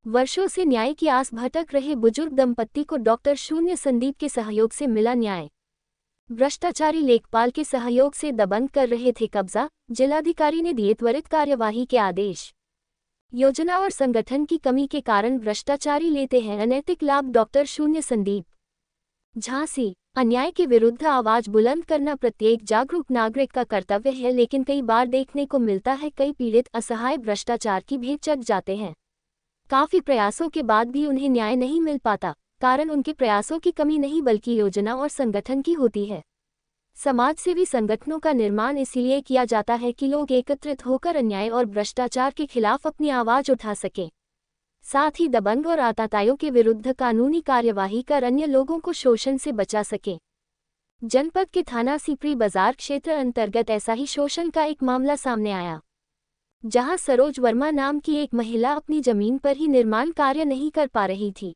वर्षों से न्याय की आस भटक रहे बुजुर्ग दंपत्ति को डॉक्टर शून्य संदीप के सहयोग से मिला न्याय। भ्रष्टाचारी लेखपाल के सहयोग से दबंग कर रहे थे कब्जा, जिलाधिकारी ने दिए त्वरित कार्यवाही के आदेश। योजना और संगठन की कमी के कारण भ्रष्टाचारी लेते हैं अनैतिक लाभ। डॉक्टर शून्य संदीप। झांसी। अन्याय के विरुद्ध आवाज बुलंद करना प्रत्येक जागरूक नागरिक का कर्तव्य है, लेकिन कई बार देखने को मिलता है कई पीड़ित असहाय भ्रष्टाचार की भेंट चढ़ जाते हैं। काफी प्रयासों के बाद भी उन्हें न्याय नहीं मिल पाता। कारण उनके प्रयासों की कमी नहीं बल्कि योजना और संगठन की होती है। समाजसेवी संगठनों का निर्माण इसीलिए किया जाता है कि लोग एकत्रित होकर अन्याय और भ्रष्टाचार के खिलाफ अपनी आवाज उठा सकें, साथ ही दबंग और आतताइयों के विरुद्ध कानूनी कार्यवाही कर अन्य लोगों को शोषण से बचा सकें। जनपद के थाना सीपरी बाजार क्षेत्र अंतर्गत ऐसा ही शोषण का एक मामला सामने आया, जहां सरोज वर्मा नाम की एक महिला अपनी जमीन पर ही निर्माण कार्य नहीं कर पा रही थी।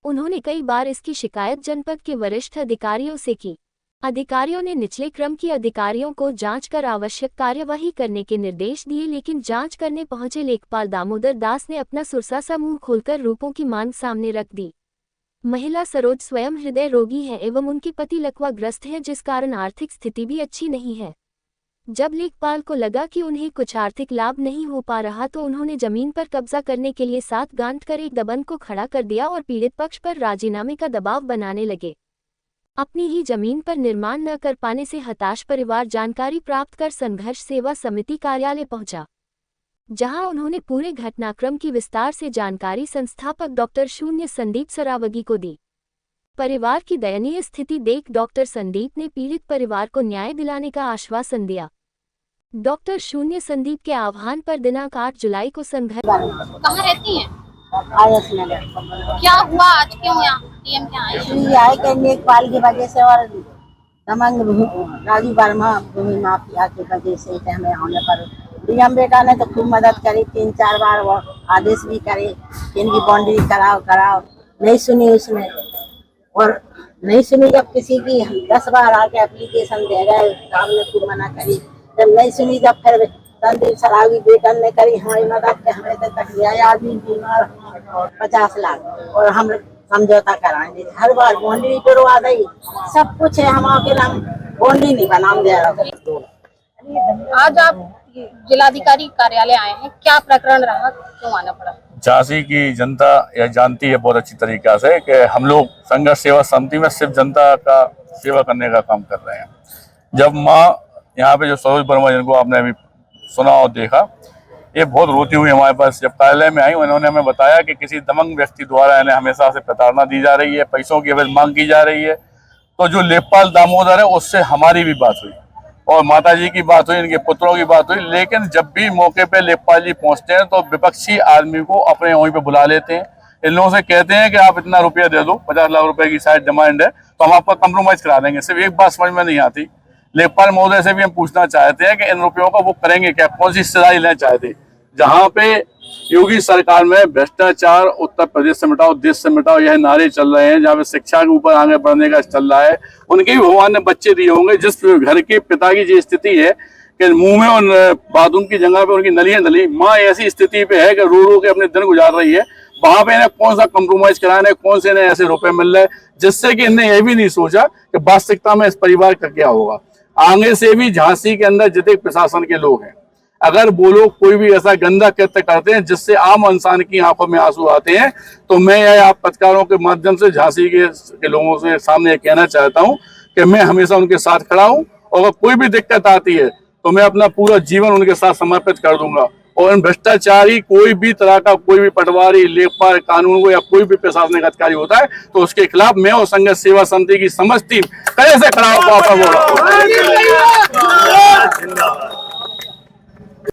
उन्होंने कई बार इसकी शिकायत जनपद के वरिष्ठ अधिकारियों से की। अधिकारियों ने निचले क्रम के अधिकारियों को जांच कर आवश्यक कार्यवाही करने के निर्देश दिए, लेकिन जांच करने पहुंचे लेखपाल दामोदर दास ने अपना सुरसा सा मुंह खोलकर रूपों की मांग सामने रख दी। महिला सरोज स्वयं हृदय रोगी है एवं उनके पति लकवाग्रस्त है, जिस कारण आर्थिक स्थिति भी अच्छी नहीं है। जब लेखपाल को लगा कि उन्हें कुछ आर्थिक लाभ नहीं हो पा रहा तो उन्होंने जमीन पर कब्जा करने के लिए साथ गांठ कर एक दबंग को खड़ा कर दिया और पीड़ित पक्ष पर राजीनामे का दबाव बनाने लगे। अपनी ही जमीन पर निर्माण न कर पाने से हताश परिवार जानकारी प्राप्त कर संघर्ष सेवा समिति कार्यालय पहुंचा, जहां उन्होंने पूरे घटनाक्रम की विस्तार से जानकारी संस्थापक डॉक्टर शून्य संदीप सरावगी को दी। परिवार की दयनीय स्थिति देख डॉक्टर संदीप ने पीड़ित परिवार को न्याय दिलाने का आश्वासन दिया। डॉक्टर शून्य संदीप के आह्वान पर दिनांक 8 जुलाई को संघर्ष। कहाँ रहती हैं? आयस नगर। क्या हुआ आज, क्यों यहाँ डीएम के आए? आए के लेखपाल की वजह से और दबंग राजू वर्मा भूमि माफिया की वजह से हमें होने पर डीएम बेटा ने तो खूब मदद करी, 3-4 बार वो आदेश भी करे इनकी बाउंड्री कराओ, नहीं सुनी उसने। और नहीं सुनी जब किसी की 10 बार आके एप्लीकेशन दे गए, काम ने खूब मना करी। जब नहीं सुनी जब फिर संदीप सरावगी बेटन ने करी हमारी मदद के हमें तक लिया आदमी बीमार 50 लाख और हम समझौता कराएंगे। हर बार बाउंड्री करवा दी, सब कुछ है, हम आके नाम बाउंड्री नहीं बना दे रहा। आज आप जिलाधिकारी कार्यालय आए हैं, क्या प्रकरण रहा, क्यों आना पड़ा? झांसी की जनता यह जानती है बहुत अच्छी तरीका से कि हम लोग संघर्ष सेवा समिति में सिर्फ जनता का सेवा करने का काम कर रहे हैं। जब माँ यहाँ पे जो सरोज वर्मा जिनको आपने अभी सुना और देखा, ये बहुत रोती हुई हमारे पास जब कार्यालय में आई, उन्होंने हमें बताया कि किसी दबंग व्यक्ति द्वारा इन्हें हमेशा से प्रताड़ना दी जा रही है, पैसों की अवैध मांग की जा रही है। तो जो लेखपाल दामोदर है उससे हमारी भी बात हुई और माताजी की बात हुई, इनके पुत्रों की बात हुई। लेकिन जब भी मौके पे लेखपाल जी पहुंचते हैं तो विपक्षी आदमी को अपने वहीं पे बुला लेते हैं। इन लोगों से कहते हैं कि आप इतना रुपया दे दो, 50 लाख रुपए की शायद डिमांड है, तो हम आपका कंप्रोमाइज करा देंगे। सिर्फ एक बात समझ में नहीं आती, लेखपाल महोदय से भी हम पूछना चाहते हैं कि इन रुपयों का वो करेंगे क्या, कौन सी हिस्सेदारी लेना चाहते। जहां पे योगी सरकार में भ्रष्टाचार उत्तर प्रदेश से मिटाओ, देश से मिटाओ, यह नारे चल रहे हैं, जहाँ पे शिक्षा के ऊपर आगे बढ़ने का चल रहा है, उनके भी भगवान ने बच्चे दिए होंगे। जिस घर के पिता की जो स्थिति है कि मुंह में और बाथरूम की जगह पे उनकी नली, माँ ऐसी स्थिति पे है कि रो के अपने दिन गुजार रही है। वहां पे इन्हें कौन सा कंप्रोमाइज कराना है, कौन से इन्हें ऐसे रुपए मिल रहे हैं, जिससे कि इन्हें यह भी नहीं सोचा कि वास्तविकता में इस परिवार का क्या होगा। आगे से भी झांसी के अंदर जितने प्रशासन के लोग हैं, अगर वो लोग कोई भी ऐसा गंदा कृत्य करते हैं जिससे आम इंसान की आंखों में आंसू आते हैं, तो मैं आप पत्रकारों के माध्यम से झांसी के लोगों से सामने कहना चाहता हूं कि मैं हमेशा उनके साथ खड़ा हूं और अगर कोई भी दिक्कत आती है तो मैं अपना पूरा जीवन उनके साथ समर्पित कर दूंगा। और इन भ्रष्टाचारी कोई भी तरह का कोई भी पटवारी, लेखपाल, कानून को या कोई भी प्रशासनिक अधिकारी होता है तो उसके खिलाफ मैं और संघर्ष सेवा समिति की समस्त टीम कड़े से खड़ा होगा।